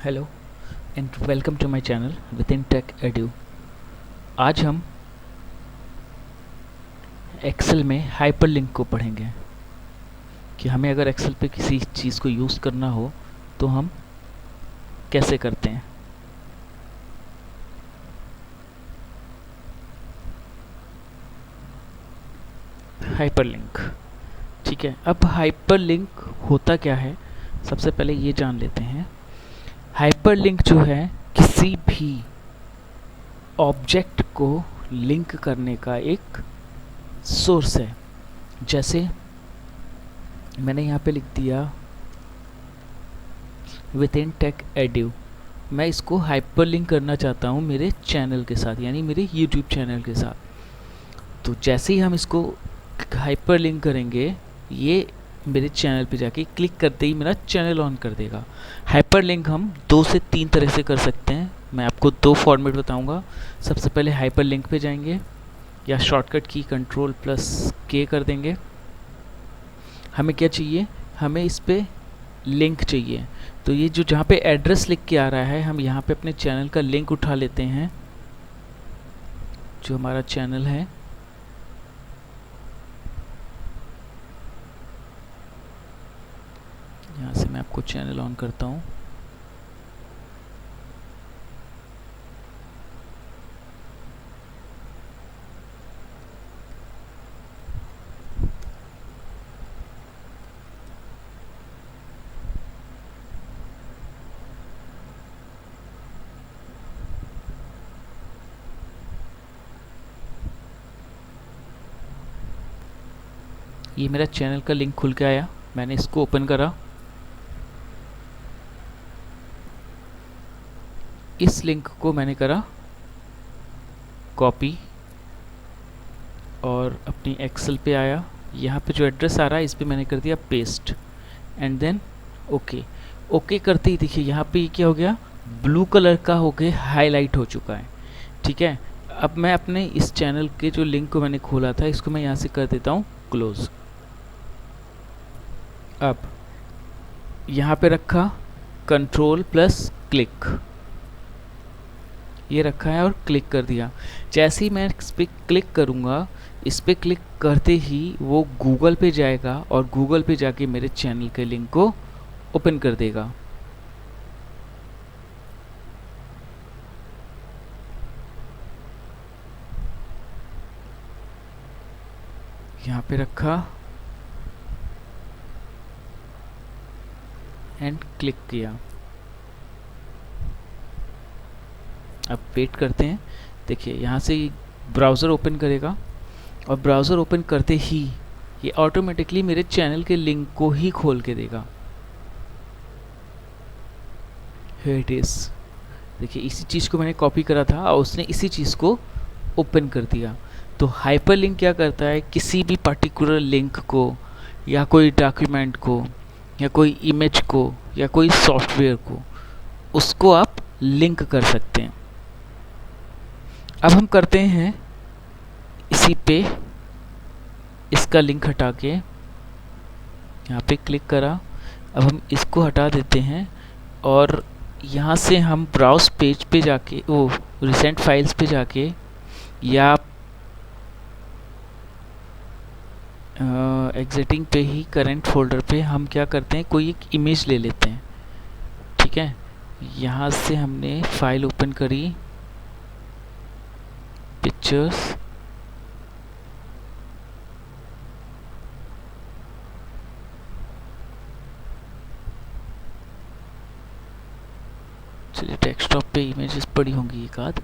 Hello and welcome to my channel within tech edu. आज हम Excel में hyperlink को पढ़ेंगे कि हमें अगर एक्सेल पे किसी चीज़ को यूज़ करना हो तो हम कैसे करते हैं। हाइपरलिंक, ठीक है। अब हाइपरलिंक होता क्या है, सबसे पहले ये जान लेते हैं। हाइपरलिंक जो है किसी भी ऑब्जेक्ट को लिंक करने का एक सोर्स है। जैसे मैंने यहाँ पे लिख दिया विदिन टेक एडू, मैं इसको हाइपरलिंक करना चाहता हूँ मेरे चैनल के साथ, यानी मेरे यूट्यूब चैनल के साथ। तो जैसे ही हम इसको हाइपरलिंक करेंगे, ये मेरे चैनल पे जाके क्लिक करते ही मेरा चैनल ऑन कर देगा। हाइपरलिंक हम 2 से 3 तरह से कर सकते हैं। मैं आपको 2 फॉर्मेट बताऊंगा। सबसे पहले हाइपरलिंक पे जाएंगे या शॉर्टकट की Ctrl+K कर देंगे। हमें क्या चाहिए, हमें इस पे लिंक चाहिए। तो ये जो जहाँ पे एड्रेस लिख के आ रहा है, हम यहाँ पे अपने चैनल का लिंक उठा लेते हैं। जो हमारा चैनल है, यहाँ से मैं आपको चैनल ऑन करता हूँ। ये मेरा चैनल का लिंक खुल के आया, मैंने इसको ओपन करा। इस लिंक को मैंने करा कॉपी और अपनी एक्सेल पे आया। यहाँ पे जो एड्रेस आ रहा है इस पे मैंने कर दिया paste and then okay. Okay करते ही देखिए यहाँ पे क्या हो गया, ब्लू कलर का हो के हाईलाइट हो चुका है। ठीक है, अब मैं अपने इस चैनल के जो लिंक को मैंने खोला था, इसको मैं यहाँ से कर देता हूँ क्लोज। अब यहाँ पे रखा Ctrl+क्लिक, ये रखा है और क्लिक कर दिया। जैसे ही मैं इस पर क्लिक करूँगा, इस पर क्लिक करते ही वो गूगल पे जाएगा और गूगल पे जाके मेरे चैनल के लिंक को ओपन कर देगा। यहाँ पे रखा एंड क्लिक किया। अब वेट करते हैं। देखिए यहाँ से ब्राउज़र ओपन करेगा और ब्राउज़र ओपन करते ही ये ऑटोमेटिकली मेरे चैनल के लिंक को ही खोल के देगा। Here it is. देखिए इसी चीज़ को मैंने कॉपी करा था और उसने इसी चीज़ को ओपन कर दिया। तो हाइपरलिंक क्या करता है, किसी भी पर्टिकुलर लिंक को या कोई डॉक्यूमेंट को या कोई इमेज को या कोई सॉफ्टवेयर को, उसको आप लिंक कर सकते हैं। अब हम करते हैं इसी पे, इसका लिंक हटा के यहाँ पे क्लिक करा। अब हम इसको हटा देते हैं और यहाँ से हम ब्राउज पेज पे जाके, वो रिसेंट फाइल्स पे जाके या एग्जिटिंग पे ही करंट फोल्डर पे हम क्या करते हैं, कोई एक इमेज ले लेते हैं। ठीक है, यहाँ से हमने फाइल ओपन करी, पिक्चर्स, चलिए डेस्कटॉप पे इमेजेस पड़ी होंगी एक आध।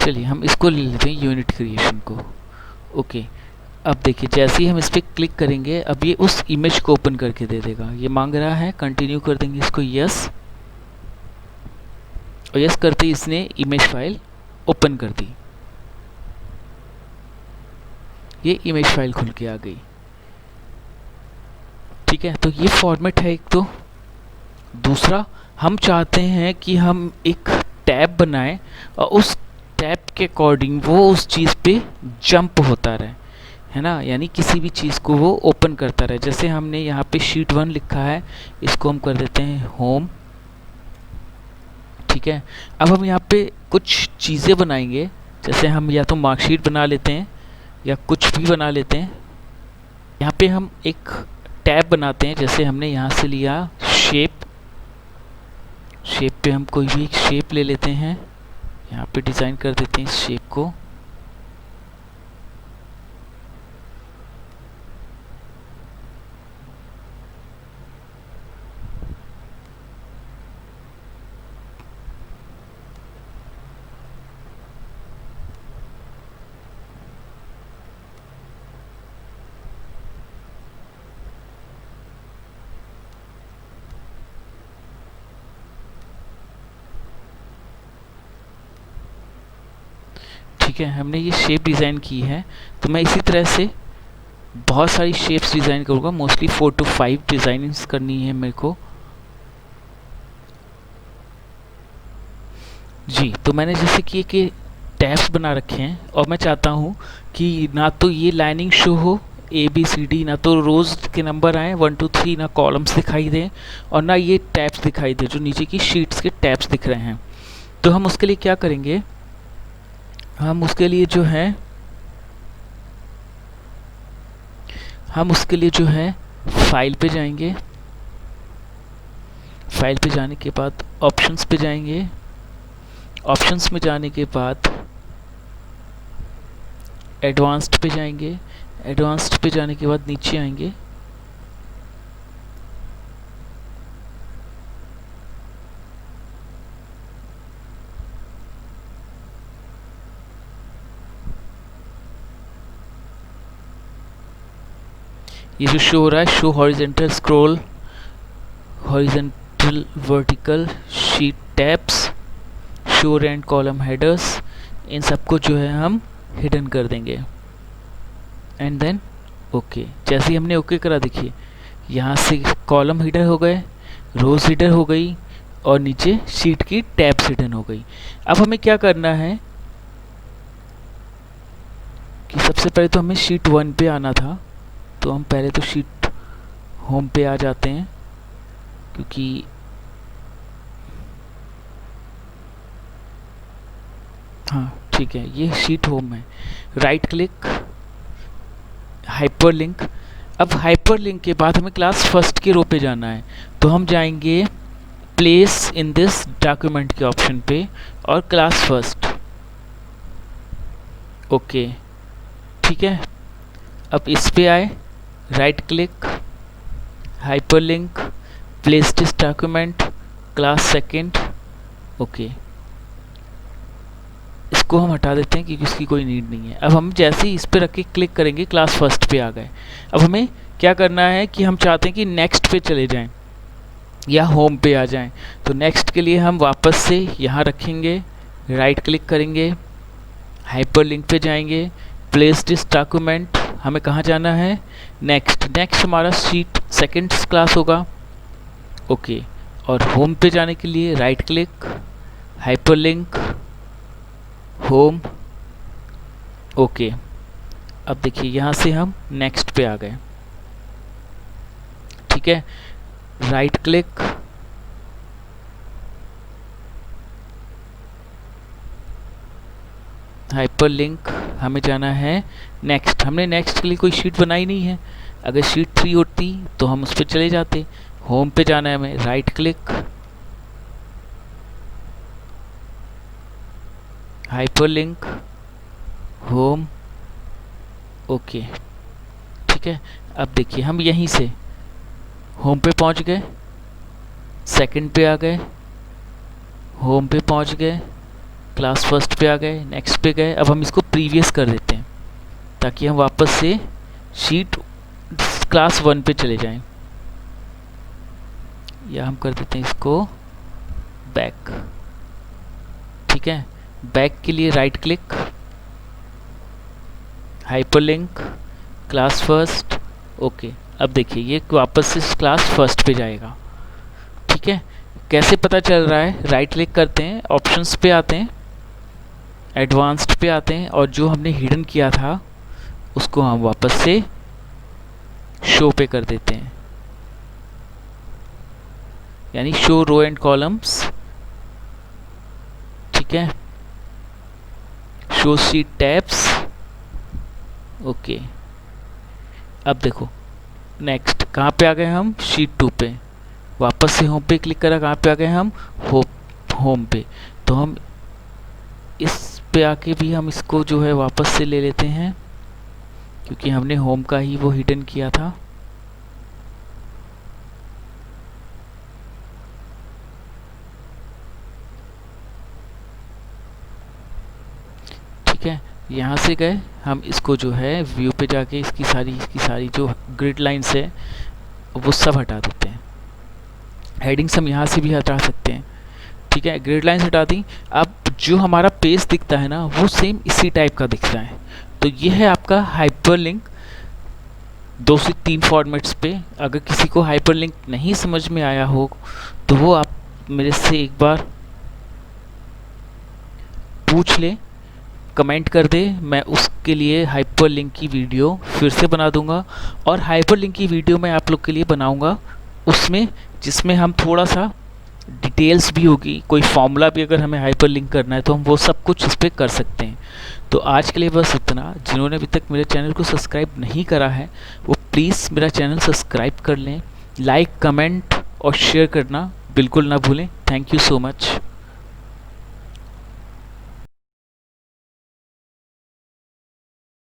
चलिए हम इसको ले लेते हैं, यूनिट क्रिएशन को। ओके, अब देखिए जैसे ही हम इस पर क्लिक करेंगे, अब ये उस इमेज को ओपन करके दे देगा। ये मांग रहा है, कंटिन्यू कर देंगे इसको यस, और यस करते ही इसने इमेज फाइल ओपन कर दी। ये इमेज फाइल खुल के आ गई। ठीक है, तो ये फॉर्मेट है एक। तो दूसरा, हम चाहते हैं कि हम एक टैब बनाएं और उस टैब के अकॉर्डिंग वो उस चीज़ पे जंप होता रहे, है ना, यानी किसी भी चीज़ को वो ओपन करता रहे। जैसे हमने यहाँ पे शीट 1 लिखा है, इसको हम कर देते हैं होम। ठीक है, अब हम यहाँ पे कुछ चीज़ें बनाएंगे, जैसे हम या तो मार्कशीट बना लेते हैं या कुछ भी बना लेते हैं। यहाँ पे हम एक टैब बनाते हैं, जैसे हमने यहाँ से लिया शेप। शेप पे हम कोई भी एक शेप ले लेते हैं, यहाँ पे डिज़ाइन कर देते हैं इस शेप को। ठीक है, हमने ये शेप डिज़ाइन की है, तो मैं इसी तरह से बहुत सारी शेप्स डिज़ाइन करूँगा। मोस्टली 4 to 5 डिज़ाइनिंग्स करनी है मेरे को। जी, तो मैंने जैसे कि टैब्स बना रखे हैं, और मैं चाहता हूँ कि ना तो ये लाइनिंग शो हो ABCD, ना तो रोज़ के नंबर आए 1 2 3, ना कॉलम्स दिखाई दें, और ना ये टैब्स दिखाई दे जो नीचे की शीट्स के टैब्स दिख रहे हैं। तो हम उसके लिए क्या करेंगे, हम उसके लिए जो है फाइल पे जाएंगे। फाइल पे जाने के बाद ऑप्शंस पे जाएंगे। ऑप्शंस में जाने के बाद एडवांस्ड पे जाएंगे। एडवांस्ड पे जाने के बाद नीचे आएंगे, ये जो शो हो रहा है, show horizontal scroll, horizontal vertical sheet tabs, show and column headers, इन सबको जो है हम हिडन कर देंगे। And then okay. जैसे ही हमने ओके करा, देखिए यहाँ से कॉलम हिडन हो गए, रोज हिडन हो गई, और नीचे शीट की टैब्स हिडन हो गई। अब हमें क्या करना है कि सबसे पहले तो हमें शीट 1 पे आना था, तो हम पहले तो शीट होम पे आ जाते हैं, क्योंकि हाँ ठीक है, ये शीट होम है। Right click, hyperlink. अब हाइपरलिंक के बाद हमें क्लास फर्स्ट के रो पे जाना है, तो हम जाएंगे प्लेस इन दिस डॉक्यूमेंट के ऑप्शन पे और क्लास फर्स्ट। ओके, ठीक है। अब इस पे आए, right click, hyperlink, place this document, class second. Okay, इसको हम हटा देते हैं क्योंकि इसकी कोई नीड नहीं है। अब हम जैसे ही इस पे रख के क्लिक करेंगे, क्लास फर्स्ट पे आ गए। अब हमें क्या करना है कि हम चाहते हैं कि नेक्स्ट पे चले जाएं या होम पे आ जाएं। तो नेक्स्ट के लिए हम वापस से यहाँ रखेंगे, राइट क्लिक करेंगे, हाइपरलिंक पे जाएंगे, प्लेस दिस डॉक्यूमेंट, हमें कहाँ जाना है, नेक्स्ट। नेक्स्ट हमारा शीट सेकंड क्लास होगा। ओके, और होम पे जाने के लिए right click, hyperlink, home. Okay, अब देखिए यहाँ से हम नेक्स्ट पे आ गए। ठीक है, राइट क्लिक, हाइपरलिंक, हमें जाना है नेक्स्ट। हमने नेक्स्ट के लिए कोई शीट बनाई नहीं है, अगर शीट 3 होती तो हम उस पर चले जाते। होम पे जाना है हमें, right click, hyperlink, home. Okay, ठीक है। अब देखिए हम यहीं से होम पे पहुंच गए, सेकंड पे आ गए, होम पे पहुंच गए, क्लास फर्स्ट पे आ गए, नेक्स्ट पे गए। अब हम इसको प्रीवियस कर देते हैं ताकि हम वापस से शीट क्लास 1 पे चले जाएं, या हम कर देते हैं इसको बैक। ठीक है, बैक के लिए right click, hyperlink, class first. Okay, अब देखिए ये वापस से क्लास फर्स्ट पे जाएगा। ठीक है, कैसे पता चल रहा है, राइट क्लिक करते हैं, ऑप्शंस पे आते हैं, एडवांस्ड पे आते हैं और जो हमने हिडन किया था उसको हम वापस से शो पे कर देते हैं, यानी शो रो एंड कॉलम्स। ठीक है, शो शीट टैब्स। ओके, अब देखो नेक्स्ट कहाँ पे आ गए हम, शीट 2 पे। वापस से होम पे क्लिक करा, कहाँ पे आ गए हम, होम पे। तो हम इस पे आके भी हम इसको जो है वापस से ले लेते हैं, क्योंकि हमने होम का ही वो हिडन किया था। ठीक है, यहाँ से गए हम, इसको जो है व्यू पे जाके इसकी सारी जो ग्रिड लाइन्स है वो सब हटा देते हैं। हेडिंग्स हम यहाँ से भी हटा सकते हैं। ठीक है, ग्रिड लाइन्स हटा दी। अब जो हमारा पेज दिखता है ना वो सेम इसी टाइप का दिखता है। तो ये है आपका हाइपरलिंक 2 से 3 फॉर्मेट्स पे। अगर किसी को हाइपरलिंक नहीं समझ में आया हो तो वो आप मेरे से एक बार पूछ ले, कमेंट कर दे, मैं उसके लिए हाइपरलिंक की वीडियो फिर से बना दूंगा। और हाइपरलिंक की वीडियो मैं आप लोग के लिए बनाऊंगा उसमें, जिसमें हम थोड़ा सा डिटेल्स भी होगी, कोई फॉर्मूला भी अगर हमें हाइपरलिंक करना है तो हम वो सब कुछ इस पर कर सकते हैं। तो आज के लिए बस इतना। जिन्होंने अभी तक मेरे चैनल को सब्सक्राइब नहीं करा है वो प्लीज़ मेरा चैनल सब्सक्राइब कर लें। लाइक, कमेंट और शेयर करना बिल्कुल ना भूलें। Thank you so much.